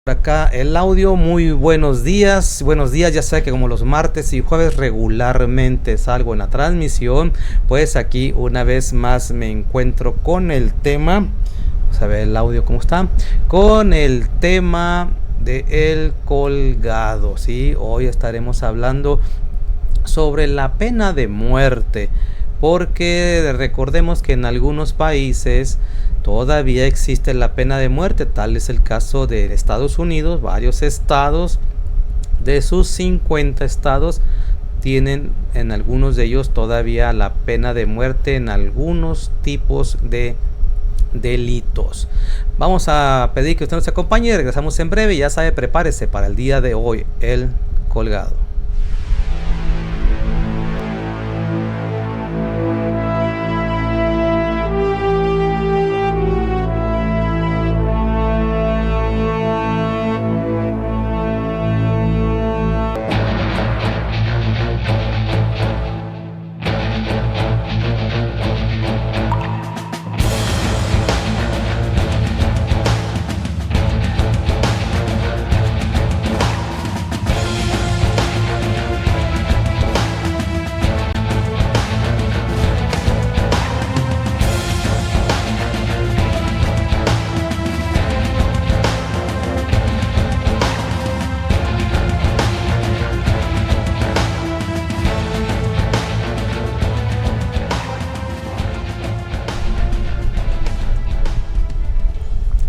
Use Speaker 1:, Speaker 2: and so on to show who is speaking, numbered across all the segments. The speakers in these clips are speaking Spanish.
Speaker 1: Acá el audio, muy buenos días, ya sé que como los martes y jueves regularmente salgo en la transmisión, pues aquí una vez más me encuentro con el tema, vamos a ver el audio cómo está, con el tema de El Colgado, ¿sí? Hoy estaremos hablando sobre la pena de muerte, porque recordemos que en algunos países todavía existe la pena de muerte. Tal es el caso de Estados Unidos. Varios estados, de sus 50 estados, tienen en algunos de ellos todavía la pena de muerte en algunos tipos de delitos. Vamos a pedir que usted nos acompañe y regresamos en breve. Ya sabe, prepárese para el día de hoy, El Colgado.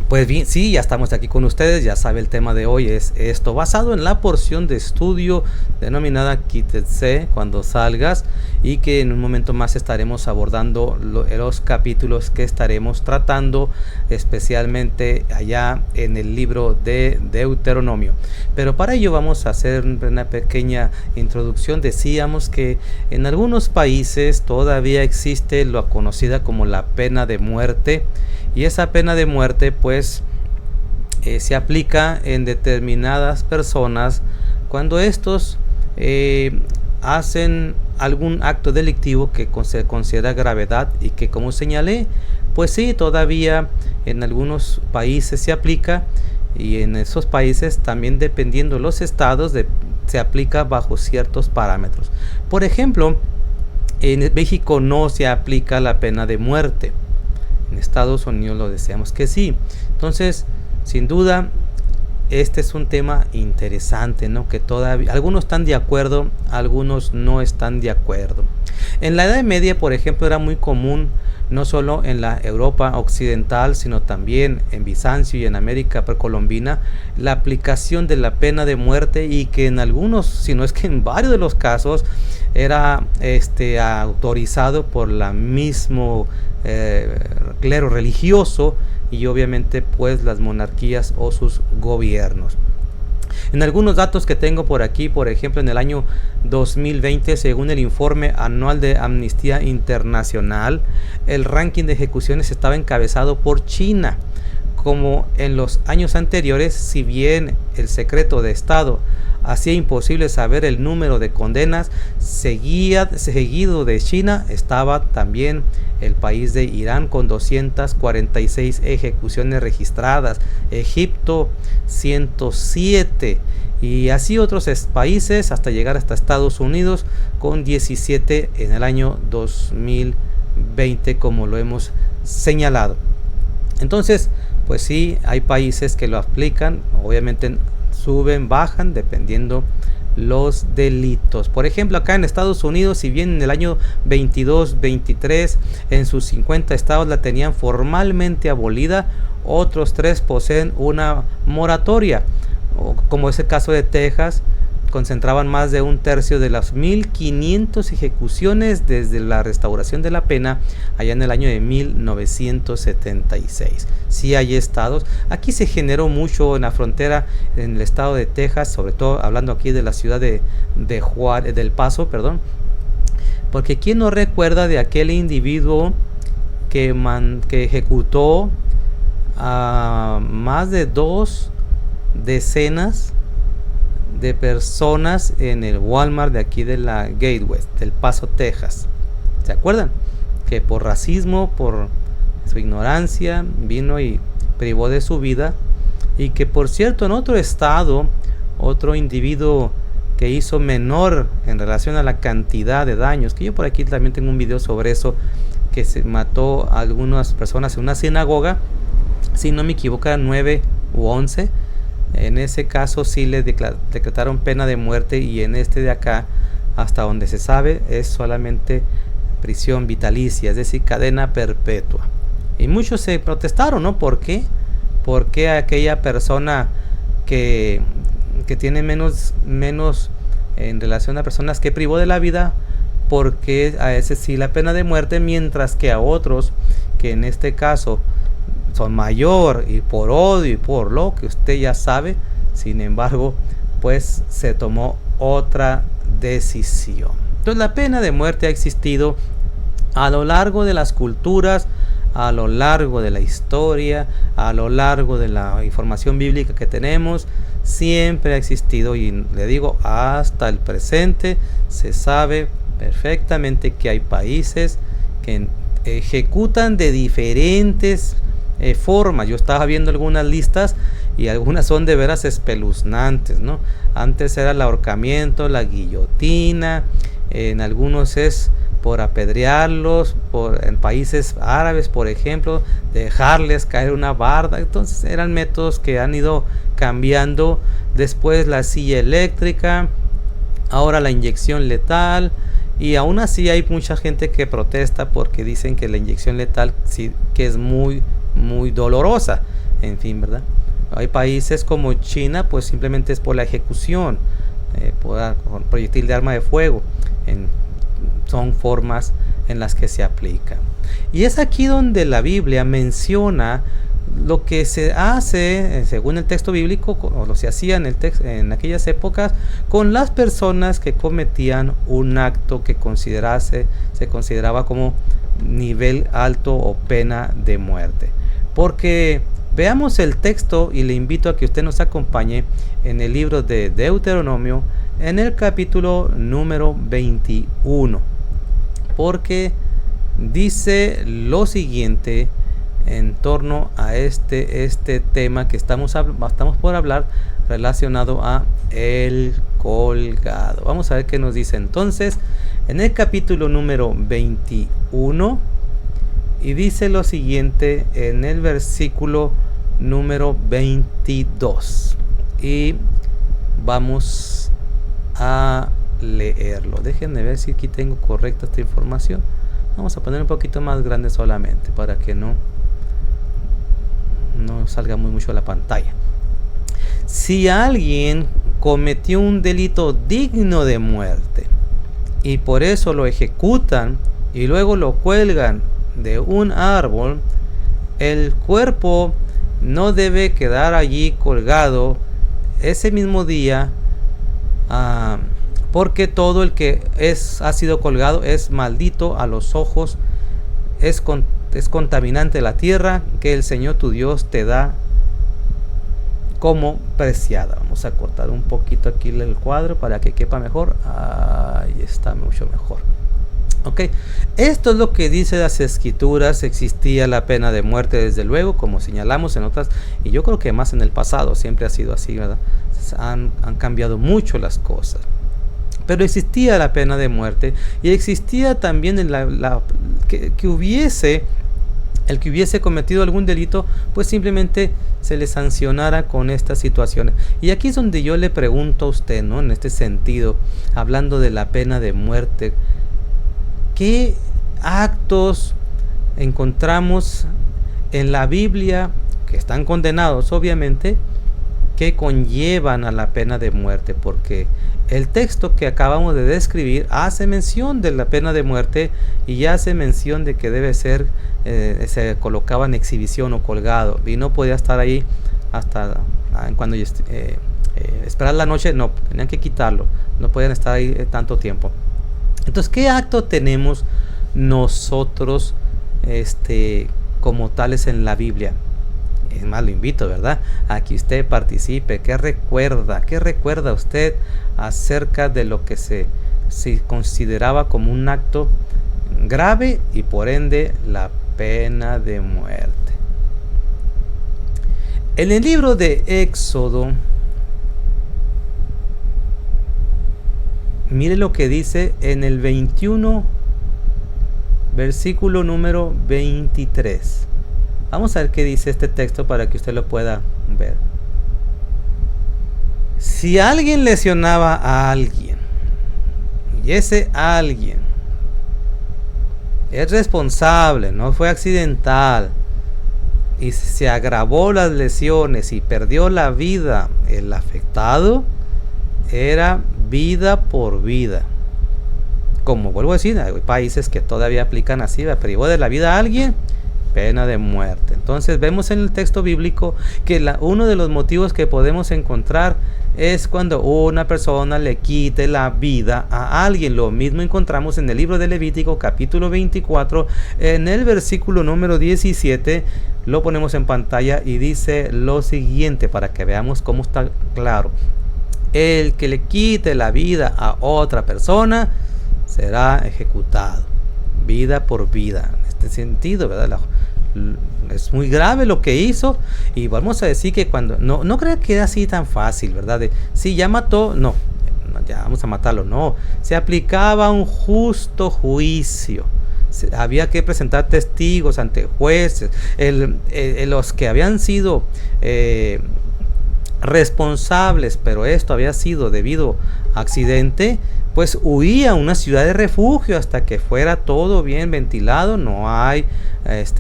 Speaker 1: Pues bien, sí, ya estamos aquí con ustedes. Ya sabe, el tema de hoy es esto, basado en la porción de estudio denominada Quítense cuando salgas, y que en un momento más estaremos abordando los capítulos que estaremos tratando, especialmente allá en el libro de Deuteronomio. Pero para ello vamos a hacer una pequeña introducción. Decíamos que en algunos países todavía existe lo conocida como la pena de muerte, y esa pena de muerte pues se aplica en determinadas personas cuando estos hacen algún acto delictivo que se considera gravedad, y que, como señalé, pues sí, todavía en algunos países se aplica, y en esos países también, dependiendo los estados, se aplica bajo ciertos parámetros. Por ejemplo, en México no se aplica la pena de muerte. En Estados Unidos lo deseamos que sí. Entonces, sin duda, este es un tema interesante, ¿no? Que todavía algunos están de acuerdo, algunos no están de acuerdo. En la Edad Media, por ejemplo, era muy común, no solo en la Europa occidental, sino también en Bizancio y en América precolombina, la aplicación de la pena de muerte, y que en algunos, si no es que en varios de los casos, era autorizado por la mismo clero religioso, y obviamente pues las monarquías o sus gobiernos. En algunos datos que tengo por aquí, por ejemplo, en el año 2020, según el informe anual de Amnistía Internacional, el ranking de ejecuciones estaba encabezado por China. Como en los años anteriores, si bien el secreto de Estado hacía imposible saber el número de condenas, seguido de China estaba también el país de Irán, con 246 ejecuciones registradas, Egipto 107, y así otros países, hasta llegar hasta Estados Unidos con 17 en el año 2020, como lo hemos señalado. Entonces, pues sí, hay países que lo aplican, obviamente suben, bajan, dependiendo los delitos. Por ejemplo, acá en Estados Unidos, si bien en el año 22-23 en sus 50 estados la tenían formalmente abolida, otros 3 poseen una moratoria, como es el caso de Texas. Concentraban más de un tercio de las 1500 ejecuciones desde la restauración de la pena allá en el año de 1976. Sí hay estados. Aquí se generó mucho en la frontera, en el estado de Texas, sobre todo hablando aquí de la ciudad de Juárez, del Paso, perdón. Porque ¿quién no recuerda de aquel individuo que ejecutó a más de 2 decenas de personas en el Walmart de aquí de la Gateway, del Paso, Texas? ¿Se acuerdan? Que por racismo, por su ignorancia, vino y privó de su vida y que por cierto en otro estado, otro individuo que hizo menor en relación a la cantidad de daños, que yo por aquí también tengo un video sobre eso, que se mató a algunas personas en una sinagoga, si no me equivoco eran 9 u 11, en ese caso sí le decretaron pena de muerte, y en este de acá, hasta donde se sabe, es solamente prisión vitalicia, es decir, cadena perpetua. Y muchos se protestaron, ¿no? ¿Por qué? ¿Por qué aquella persona que tiene menos en relación a personas que privó de la vida, porque a ese sí la pena de muerte, mientras que a otros que en este caso son mayor y por odio y por lo que usted ya sabe, sin embargo, pues se tomó otra decisión? Entonces la pena de muerte ha existido a lo largo de las culturas, a lo largo de la historia, a lo largo de la información bíblica que tenemos. Siempre ha existido, y le digo, hasta el presente se sabe perfectamente que hay países que ejecutan de diferentes formas. Yo estaba viendo algunas listas y algunas son de veras espeluznantes, ¿no? Antes era el ahorcamiento, la guillotina, en algunos es por apedrearlos, en países árabes, por ejemplo, dejarles caer una barda. Entonces eran métodos que han ido cambiando. Después la silla eléctrica, ahora la inyección letal, y aún así hay mucha gente que protesta porque dicen que la inyección letal sí que es muy dolorosa. En fin, ¿verdad? Hay países como China, pues simplemente es por la ejecución, por proyectil de arma de fuego. Son formas en las que se aplica. Y es aquí donde la Biblia menciona lo que se hace, según el texto bíblico, o lo se hacía en aquellas épocas, con las personas que cometían un acto que se consideraba como nivel alto o pena de muerte. Porque veamos el texto, y le invito a que usted nos acompañe en el libro de Deuteronomio, en el capítulo número 21, porque dice lo siguiente en torno a este tema que estamos por hablar, relacionado a el colgado. Vamos a ver qué nos dice entonces en el capítulo número 21, y dice lo siguiente en el versículo número 22, y vamos a leerlo. Déjenme ver si aquí tengo correcta esta información. Vamos a poner un poquito más grande solamente para que no salga mucho a la pantalla. Si alguien cometió un delito digno de muerte y por eso lo ejecutan y luego lo cuelgan de un árbol, el cuerpo no debe quedar allí colgado ese mismo día, porque todo el que ha sido colgado es maldito a los ojos, es contaminante la tierra que el Señor tu Dios te da como preciada. Vamos a cortar un poquito aquí el cuadro para que quepa mejor. Ahí está, mucho mejor. Ok, esto es lo que dice las escrituras. Existía la pena de muerte, desde luego, como señalamos en otras, y yo creo que más en el pasado siempre ha sido así, ¿verdad? Han cambiado mucho las cosas, pero existía la pena de muerte, y existía también que hubiese el que hubiese cometido algún delito, pues simplemente se le sancionara con estas situaciones. Y aquí es donde yo le pregunto a usted, ¿no? En este sentido, hablando de la pena de muerte, ¿qué actos encontramos en la Biblia, que están condenados obviamente, que conllevan a la pena de muerte? Porque el texto que acabamos de describir hace mención de la pena de muerte, y hace mención de que debe ser, se colocaba en exhibición o colgado, y no podía estar ahí hasta cuando esperar la noche. No, tenían que quitarlo, no podían estar ahí tanto tiempo. Entonces, ¿qué acto tenemos nosotros como tales en la Biblia? Es más, lo invito, ¿verdad?, a que usted participe. ¿Qué recuerda usted acerca de lo que se consideraba como un acto grave y por ende la pena de muerte? En el libro de Éxodo, mire lo que dice en el 21, versículo número 23. Vamos a ver qué dice este texto para que usted lo pueda ver. Si alguien lesionaba a alguien, y ese alguien es responsable, no fue accidental, y se agravó las lesiones y perdió la vida el afectado, era vida por vida. Como vuelvo a decir, hay países que todavía aplican así, privó de la vida a alguien, pena de muerte. Entonces vemos en el texto bíblico que uno de los motivos que podemos encontrar es cuando una persona le quite la vida a alguien. Lo mismo encontramos en el libro de Levítico capítulo 24, en el versículo número 17, lo ponemos en pantalla y dice lo siguiente para que veamos cómo está claro. El que le quite la vida a otra persona será ejecutado, vida por vida. En este sentido, ¿verdad? Es muy grave lo que hizo, y vamos a decir que cuando no crea que era así tan fácil, ¿verdad? Si ya mató, no, ya vamos a matarlo, no. Se aplicaba un justo juicio. Había que presentar testigos ante jueces. Los que habían sido responsables, pero esto había sido debido a accidente, pues huía a una ciudad de refugio hasta que fuera todo bien ventilado. No hay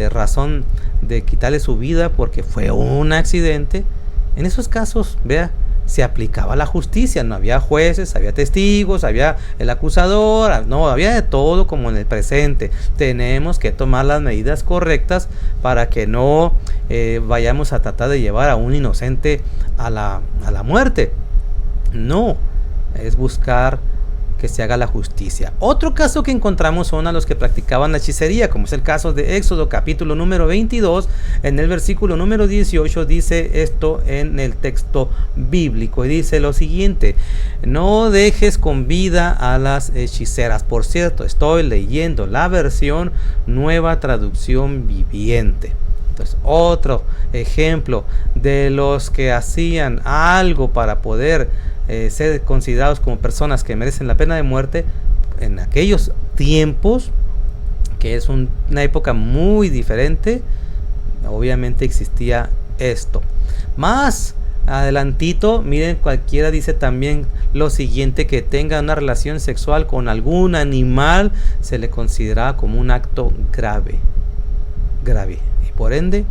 Speaker 1: razón de quitarle su vida porque fue un accidente. En esos casos, vea, se aplicaba la justicia, no había jueces, había testigos, había el acusador, no, había de todo como en el presente. Tenemos que tomar las medidas correctas para que no vayamos a tratar de llevar a un inocente a la muerte. No, es buscar que se haga la justicia. Otro caso que encontramos son a los que practicaban la hechicería, como es el caso de Éxodo capítulo número 22, en el versículo número 18 dice esto en el texto bíblico, y dice lo siguiente: no dejes con vida a las hechiceras. Por cierto, estoy leyendo la versión Nueva Traducción Viviente. Entonces, otro ejemplo de los que hacían algo para poder ser considerados como personas que merecen la pena de muerte en aquellos tiempos, que es una época muy diferente. Obviamente existía esto. Más adelantito, miren, cualquiera dice también lo siguiente: que tenga una relación sexual con algún animal se le considera como un acto grave, y por ende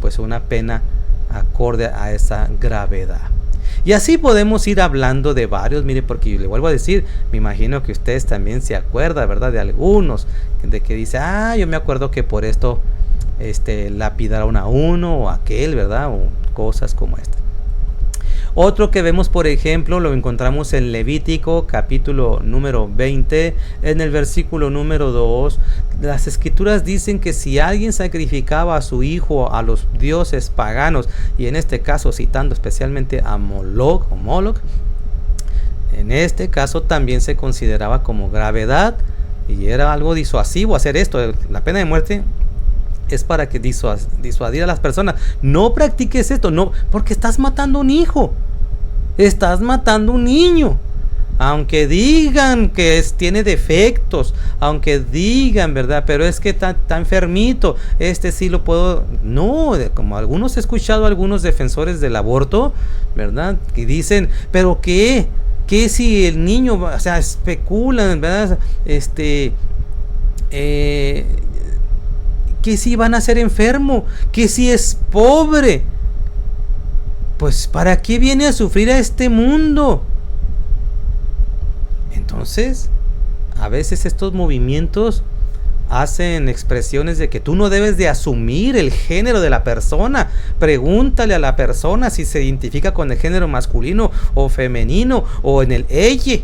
Speaker 1: pues una pena acorde a esa gravedad. Y así podemos ir hablando de varios, mire, porque le vuelvo a decir, me imagino que ustedes también se acuerdan, ¿verdad? De algunos, de que dice, yo me acuerdo que por esto lapidaron a uno o a aquel, ¿verdad? O cosas como esta. Otro que vemos, por ejemplo, lo encontramos en Levítico capítulo número 20, en el versículo número 2. Las escrituras dicen que si alguien sacrificaba a su hijo a los dioses paganos, y en este caso citando especialmente a Moloch, en este caso también se consideraba como gravedad y era algo disuasivo hacer esto. La pena de muerte es para que disuadir a las personas. No practiques esto, no, porque estás matando a un hijo, estás matando a un niño. Aunque digan que tiene defectos, aunque digan, ¿verdad? Pero es que está enfermito, sí lo puedo. No, como algunos he escuchado a algunos defensores del aborto, ¿verdad? Que dicen, pero ¿qué si el niño, o sea, especulan, ¿verdad? Que si van a ser enfermo, que si es pobre, pues ¿para qué viene a sufrir a este mundo? Entonces, a veces estos movimientos hacen expresiones de que tú no debes de asumir el género de la persona. Pregúntale a la persona si se identifica con el género masculino o femenino o en el ella.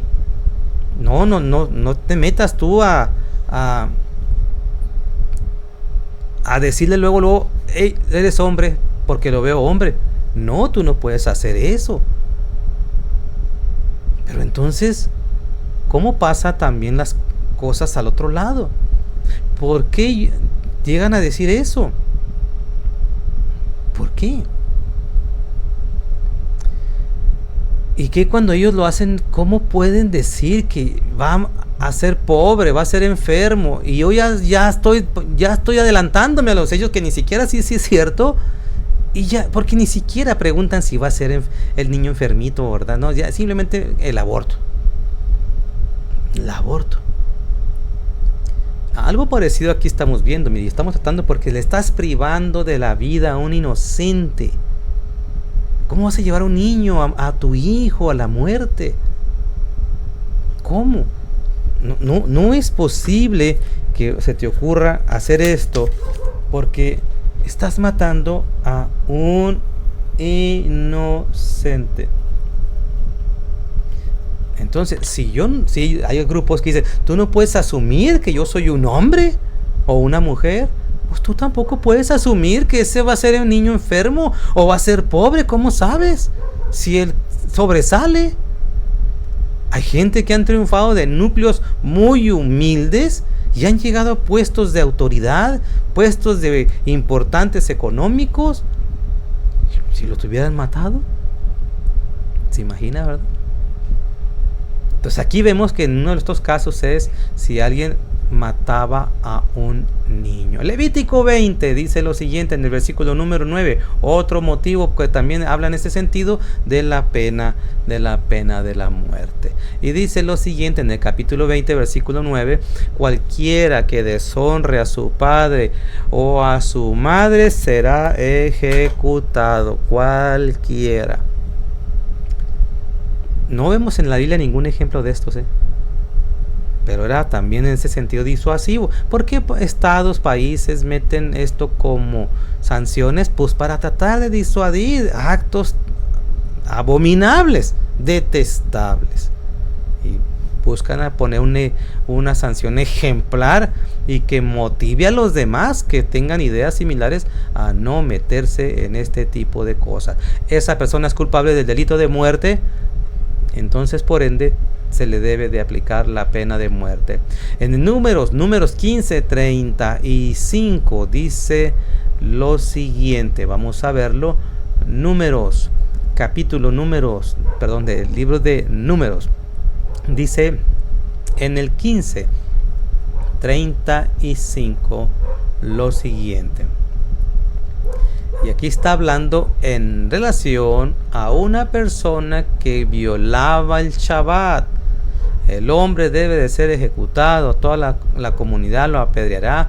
Speaker 1: No te metas tú a decirle luego, hey, eres hombre porque lo veo hombre. No, tú no puedes hacer eso. Pero entonces, ¿cómo pasa también las cosas al otro lado? ¿Por qué llegan a decir eso? ¿Por qué? Y que cuando ellos lo hacen, ¿cómo pueden decir que va a ser pobre, va a ser enfermo? Y yo ya estoy adelantándome a los hechos que ni siquiera sí es cierto. Y ya, porque ni siquiera preguntan si va a ser el niño enfermito, ¿verdad? No, ya simplemente el aborto. El aborto. Algo parecido aquí estamos viendo, mire, estamos tratando porque le estás privando de la vida a un inocente. ¿Cómo vas a llevar a un niño, a tu hijo, a la muerte? ¿Cómo? No es posible que se te ocurra hacer esto, porque estás matando a un inocente. Entonces, si hay grupos que dicen, tú no puedes asumir que yo soy un hombre o una mujer, pues tú tampoco puedes asumir que ese va a ser un niño enfermo o va a ser pobre. ¿Cómo sabes? Si él sobresale. Hay gente que han triunfado de núcleos muy humildes y han llegado a puestos de autoridad, puestos de importantes económicos. Si los hubieran matado, ¿se imagina, verdad? Entonces aquí vemos que en uno de estos casos es si alguien mataba a un niño. Levítico 20 dice lo siguiente en el versículo número 9, otro motivo que también habla en este sentido de la pena de la muerte. Y dice lo siguiente en el capítulo 20, versículo 9, cualquiera que deshonre a su padre o a su madre será ejecutado. Cualquiera. No vemos en la Biblia ningún ejemplo de estos, pero era también en ese sentido disuasivo. ¿Por qué estados, países meten esto como sanciones? Pues para tratar de disuadir actos abominables, detestables. Y buscan a poner una sanción ejemplar y que motive a los demás que tengan ideas similares a no meterse en este tipo de cosas. Esa persona es culpable del delito de muerte, entonces por ende se le debe de aplicar la pena de muerte. En números 15:35 dice lo siguiente, vamos a verlo. Del libro de Números, dice en el 15:35 lo siguiente. Y aquí está hablando en relación a una persona que violaba el Shabbat. El hombre debe de ser ejecutado, toda la comunidad lo apedreará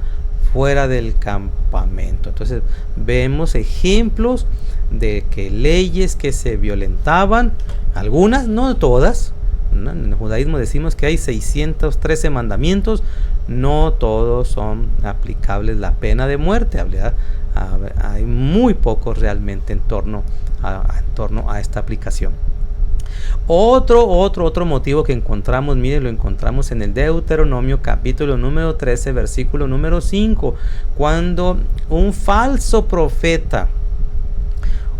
Speaker 1: fuera del campamento. Entonces vemos ejemplos de que leyes que se violentaban, algunas, no todas. En el judaísmo decimos que hay 613 mandamientos, no todos son aplicables la pena de muerte. Hay muy pocos realmente en torno a esta aplicación. Otro motivo que encontramos, lo encontramos en el Deuteronomio capítulo número 13, versículo número 5, cuando un falso profeta,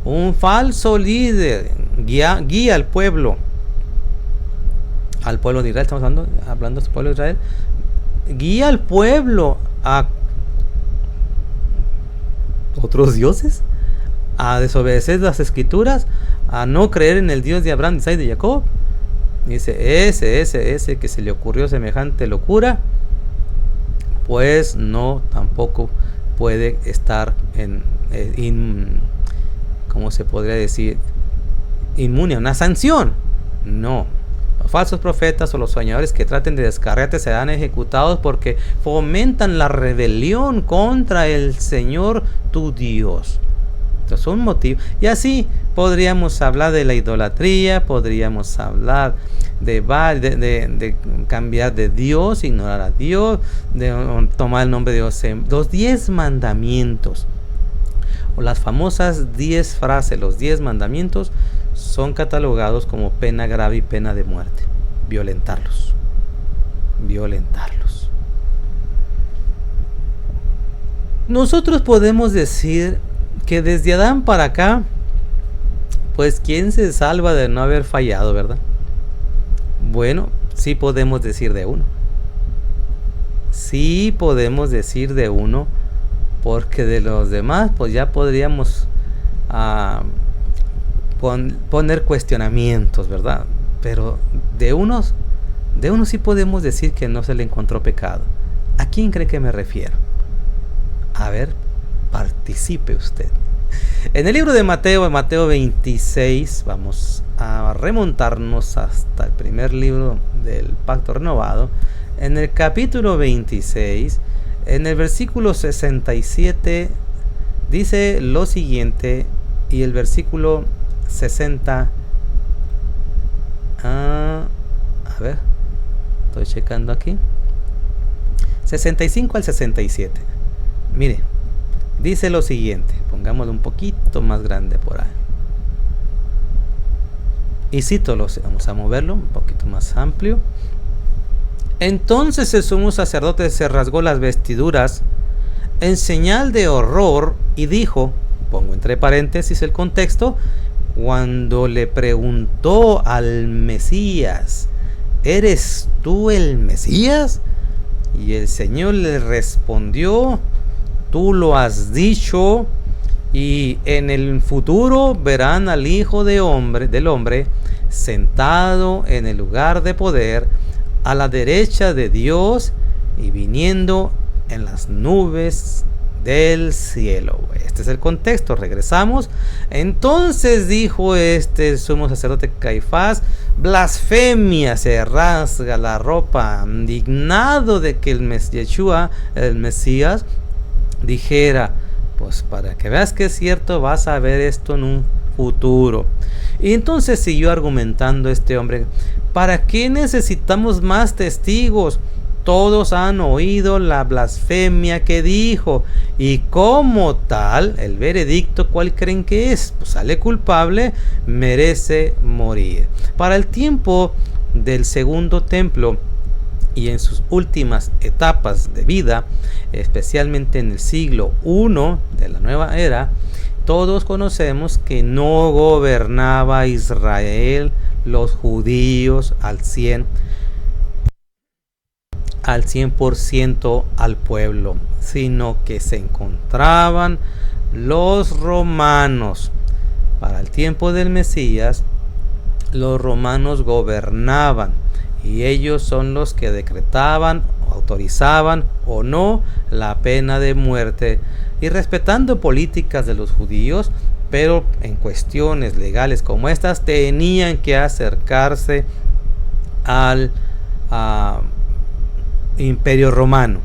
Speaker 1: un falso líder guía al pueblo de Israel, estamos hablando del pueblo de Israel, guía al pueblo a otros dioses, a desobedecer las escrituras, a no creer en el Dios de Abraham, Isaac y de Jacob. Dice, ese que se le ocurrió semejante locura, pues no, tampoco puede estar ¿cómo se podría decir? Inmune a una sanción. No. Los falsos profetas o los soñadores que traten de descarriarte serán ejecutados porque fomentan la rebelión contra el Señor tu Dios. Entonces, un motivo. Y así podríamos hablar de la idolatría, podríamos hablar de cambiar de Dios, ignorar a Dios, de tomar el nombre de Dios. Los 10 mandamientos, o las famosas 10 frases, los 10 mandamientos, son catalogados como pena grave y pena de muerte. Violentarlos. Nosotros podemos decir que desde Adán para acá, pues ¿quién se salva de no haber fallado, verdad? Bueno, sí podemos decir de uno. Sí podemos decir de uno, porque de los demás, pues ya podríamos poner cuestionamientos, ¿verdad? Pero de unos sí podemos decir que no se le encontró pecado. ¿A quién cree que me refiero? A ver, participe usted. En el libro de Mateo, en Mateo 26, vamos a remontarnos hasta el primer libro del Pacto Renovado. En el capítulo 26, en el versículo 67, dice lo siguiente, y el versículo 60... a ver, estoy checando aquí. 65 al 67. Mire, dice lo siguiente. Pongámoslo un poquito más grande por ahí. Y cito, vamos a moverlo un poquito más amplio. Entonces el sumo sacerdote se rasgó las vestiduras en señal de horror y dijo, pongo entre paréntesis el contexto, cuando le preguntó al Mesías, ¿eres tú el Mesías? Y el Señor le respondió, tú lo has dicho, y en el futuro verán al Hijo del Hombre sentado en el lugar de poder a la derecha de Dios y viniendo en las nubes del cielo. Este es el contexto. Regresamos. Entonces dijo el sumo sacerdote Caifás, blasfemia, se rasga la ropa, indignado de que el Mesías, dijera, pues para que veas que es cierto, vas a ver esto en un futuro. Y entonces siguió argumentando este hombre, ¿para qué necesitamos más testigos? Todos han oído la blasfemia que dijo, y como tal, el veredicto, ¿cuál creen que es? Pues sale culpable, merece morir. Para el tiempo del segundo templo y en sus últimas etapas de vida, especialmente en el siglo I de la nueva era, todos conocemos que no gobernaba Israel, los judíos al 100% al pueblo, sino que se encontraban los romanos. Para el tiempo del Mesías, los romanos gobernaban y ellos son los que decretaban, autorizaban o no la pena de muerte, y respetando políticas de los judíos, pero en cuestiones legales como estas tenían que acercarse al Imperio Romano.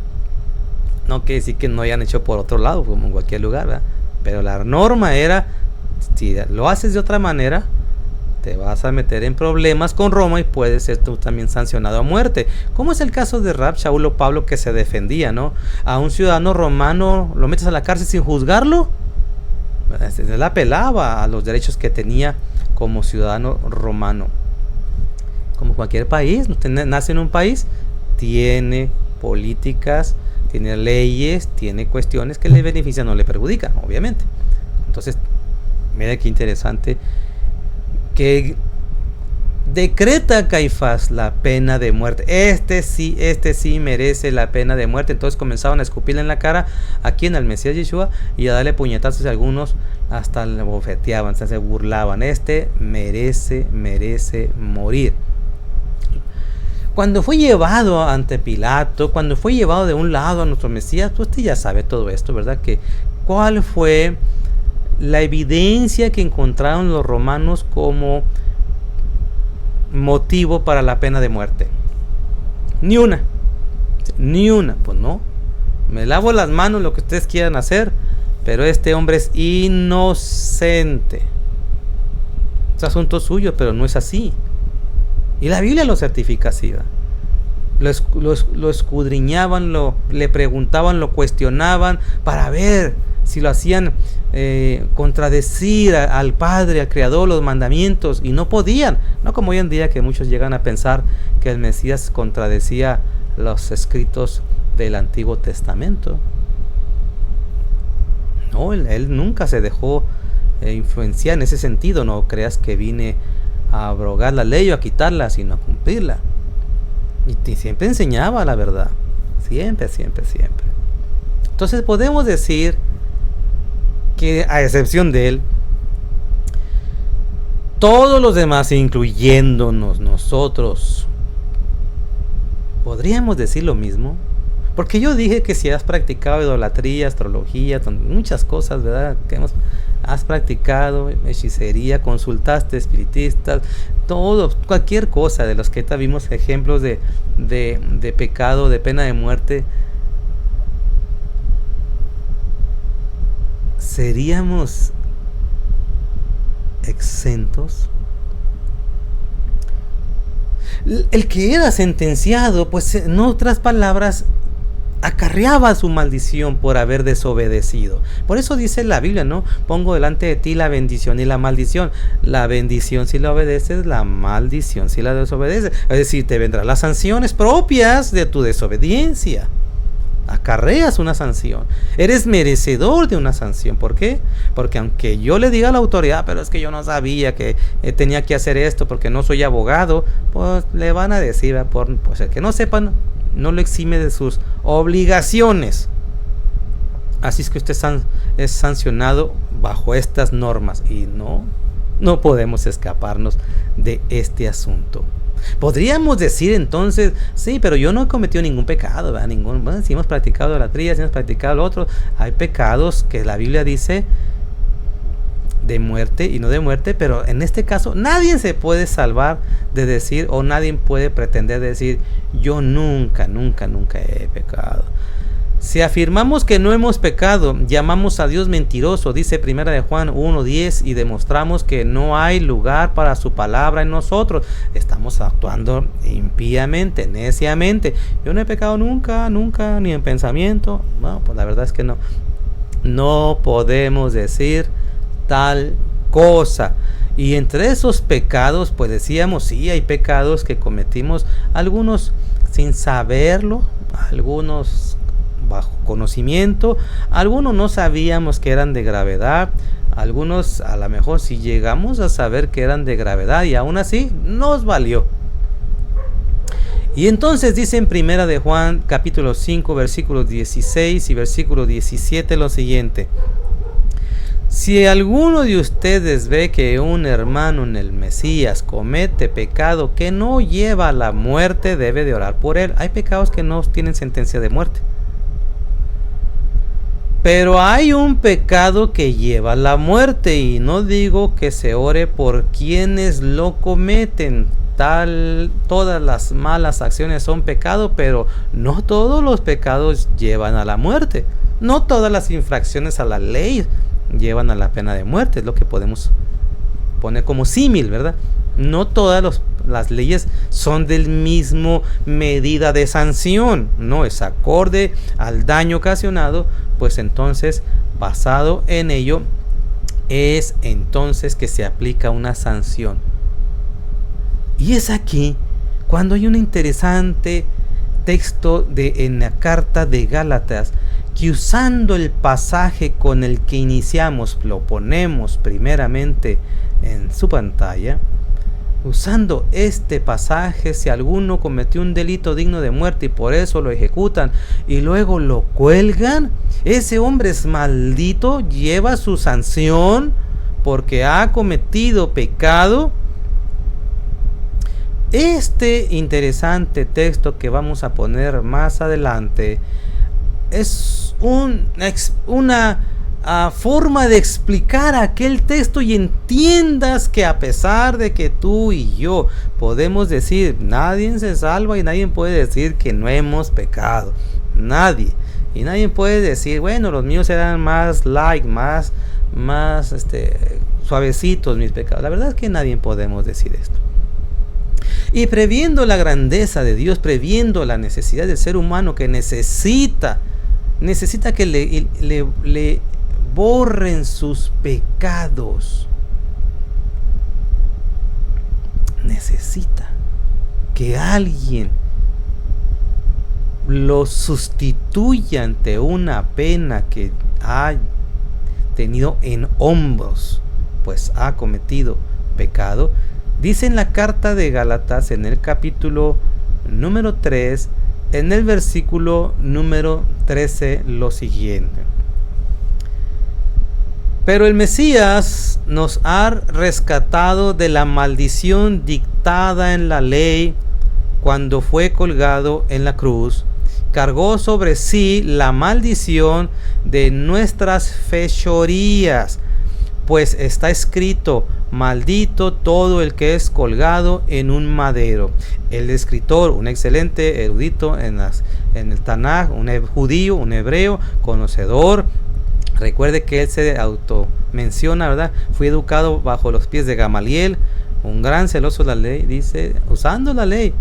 Speaker 1: No quiere decir que no hayan hecho por otro lado, como en cualquier lugar, ¿verdad? Pero la norma era, si lo haces de otra manera, te vas a meter en problemas con Roma y puedes ser tú también sancionado a muerte. Como es el caso de Rab, Shaul o Pablo, que se defendía, ¿no? A un ciudadano romano lo metes a la cárcel sin juzgarlo. Él apelaba a los derechos que tenía como ciudadano romano. Como cualquier país, nace en un país, tiene políticas, tiene leyes, tiene cuestiones que le benefician o le perjudican, obviamente. Entonces, mira qué interesante que decreta Caifás la pena de muerte. Este sí merece la pena de muerte. Entonces comenzaban a escupirle en la cara a quien, al Mesías Yeshua, y a darle puñetazos, y algunos hasta le bofeteaban, se burlaban. Este merece morir. Cuando fue llevado ante Pilato, cuando fue llevado de un lado a nuestro Mesías, pues usted ya sabe todo esto, ¿verdad? Que ¿cuál fue la evidencia que encontraron los romanos como motivo para la pena de muerte? Ni una. Pues no. Me lavo las manos, lo que ustedes quieran hacer, pero este hombre es inocente. Es asunto suyo, pero no es así. Y la Biblia lo certifica así, ¿verdad? Lo escudriñaban, le preguntaban, lo cuestionaban para ver si lo hacían contradecir al Padre, al Creador, los mandamientos, y no podían. No como hoy en día, que muchos llegan a pensar que el Mesías contradecía los escritos del Antiguo Testamento. No, él nunca se dejó influenciar en ese sentido. No creas que vine a abrogar la ley o a quitarla, sino a cumplirla. Y siempre enseñaba la verdad. Siempre. Entonces podemos decir que, a excepción de él, todos los demás, incluyéndonos nosotros, ¿podríamos decir lo mismo? Porque yo dije que si has practicado idolatría, astrología, muchas cosas, ¿verdad? Has practicado hechicería, consultaste espiritistas, todo, cualquier cosa de los que vimos ejemplos de pecado, de pena de muerte, ¿seríamos exentos? El que era sentenciado, pues en otras palabras, acarreaba su maldición por haber desobedecido. Por eso dice la Biblia, ¿no? Pongo delante de ti la bendición y la maldición. La bendición si la obedeces, la maldición si la desobedeces. Es decir, te vendrán las sanciones propias de tu desobediencia. Acarreas una sanción. Eres merecedor de una sanción. ¿Por qué? Porque aunque yo le diga a la autoridad, pero es que yo no sabía que tenía que hacer esto porque no soy abogado, pues le van a decir, pues el que no sepan, no lo exime de sus obligaciones. Así es que usted es sancionado bajo estas normas y no podemos escaparnos de este asunto. Podríamos decir entonces, sí, pero yo no he cometido ningún pecado, ¿verdad? Bueno, si hemos practicado idolatría, si hemos practicado lo otro, hay pecados que la Biblia dice de muerte y no de muerte, pero en este caso nadie se puede salvar de decir, o nadie puede pretender decir, yo nunca he pecado. Si afirmamos que no hemos pecado, llamamos a Dios mentiroso, dice 1 de Juan 1:10, y demostramos que no hay lugar para su palabra en nosotros. Estamos actuando impíamente, neciamente. Yo no he pecado nunca, ni en pensamiento. Bueno, pues la verdad es que no podemos decir tal cosa. Y entre esos pecados, pues decíamos, sí, hay pecados que cometimos, algunos sin saberlo, algunos bajo conocimiento, algunos no sabíamos que eran de gravedad, algunos a lo mejor sí llegamos a saber que eran de gravedad y aún así nos valió. Y entonces dice en 1 de Juan capítulo 5 versículos 16 y versículo 17 lo siguiente: si alguno de ustedes ve que un hermano en el Mesías comete pecado que no lleva a la muerte, debe de orar por él. Hay pecados que no tienen sentencia de muerte, pero hay un pecado que lleva a la muerte, y no digo que se ore por quienes lo cometen. Todas las malas acciones son pecado, pero no todos los pecados llevan a la muerte. No todas las infracciones a la ley llevan a la pena de muerte. Es lo que podemos poner como símil, ¿verdad? No todas las leyes son del mismo medida de sanción. No es acorde al daño ocasionado, pues entonces, basado en ello, es entonces que se aplica una sanción. Y es aquí cuando hay un interesante texto en la carta de Gálatas, que usando el pasaje con el que iniciamos, lo ponemos primeramente en su pantalla. Usando este pasaje, si alguno cometió un delito digno de muerte y por eso lo ejecutan y luego lo cuelgan, ese hombre es maldito, lleva su sanción porque ha cometido pecado. Este interesante texto que vamos a poner más adelante es una forma de explicar aquel texto, y entiendas que a pesar de que tú y yo podemos decir, nadie se salva y nadie puede decir que no hemos pecado, nadie, y nadie puede decir, bueno, los míos eran más light, más suavecitos mis pecados. La verdad es que nadie podemos decir esto. Y previendo la grandeza de Dios, previendo la necesidad del ser humano que necesita que le borren sus pecados, necesita que alguien lo sustituya ante una pena que ha tenido en hombros, pues ha cometido pecado. Dice en la carta de Gálatas, en el capítulo número 3, en el versículo número 13, lo siguiente: Pero el Mesías nos ha rescatado de la maldición dictada en la ley cuando fue colgado en la cruz. Cargó sobre sí la maldición de nuestras fechorías, pues está escrito: maldito todo el que es colgado en un madero. El escritor, un excelente erudito en el Tanaj, un judío, un hebreo, conocedor. Recuerde que él se automenciona, ¿verdad? Fui educado bajo los pies de Gamaliel, un gran celoso de la ley. Dice, usando la ley,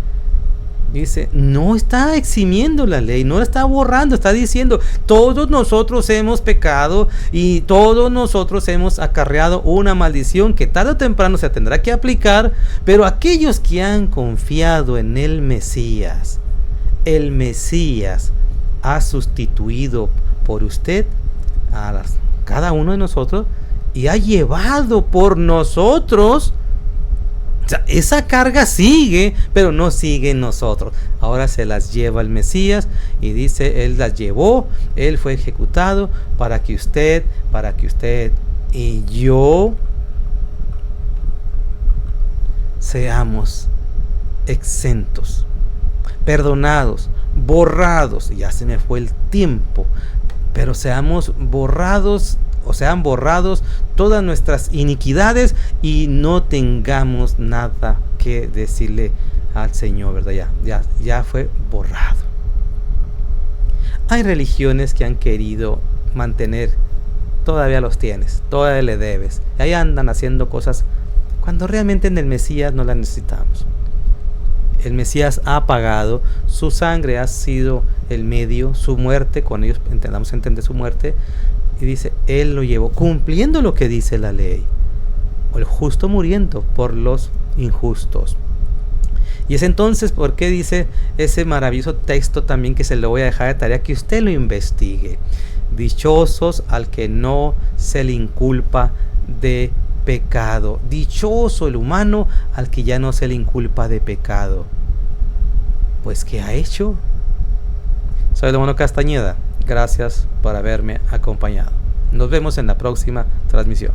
Speaker 1: dice, no está eximiendo la ley, no la está borrando, está diciendo, todos nosotros hemos pecado y todos nosotros hemos acarreado una maldición que tarde o temprano se tendrá que aplicar, pero aquellos que han confiado en el Mesías ha sustituido por usted a cada uno de nosotros y ha llevado por nosotros. O sea, esa carga sigue, pero no sigue en nosotros. Ahora se las lleva el Mesías y dice, Él las llevó, Él fue ejecutado para que usted y yo seamos exentos, perdonados, borrados. Ya se me fue el tiempo, pero seamos borrados, o sean borrados todas nuestras iniquidades y no tengamos nada que decirle al Señor, ¿verdad? Ya fue borrado. Hay religiones que han querido mantener, todavía los tienes, todavía le debes. Y ahí andan haciendo cosas cuando realmente en el Mesías no las necesitamos. El Mesías ha pagado, su sangre ha sido el medio, su muerte, con ellos intentamos entender su muerte, y dice, Él lo llevó, cumpliendo lo que dice la ley, o el justo muriendo por los injustos. Y es entonces por qué dice ese maravilloso texto también, que se lo voy a dejar de tarea, que usted lo investigue. Dichosos al que no se le inculpa de pecado. Dichoso el humano al que ya no se le inculpa de pecado. Pues, ¿qué ha hecho? Soy Don Mono Castañeda. Gracias por haberme acompañado. Nos vemos en la próxima transmisión.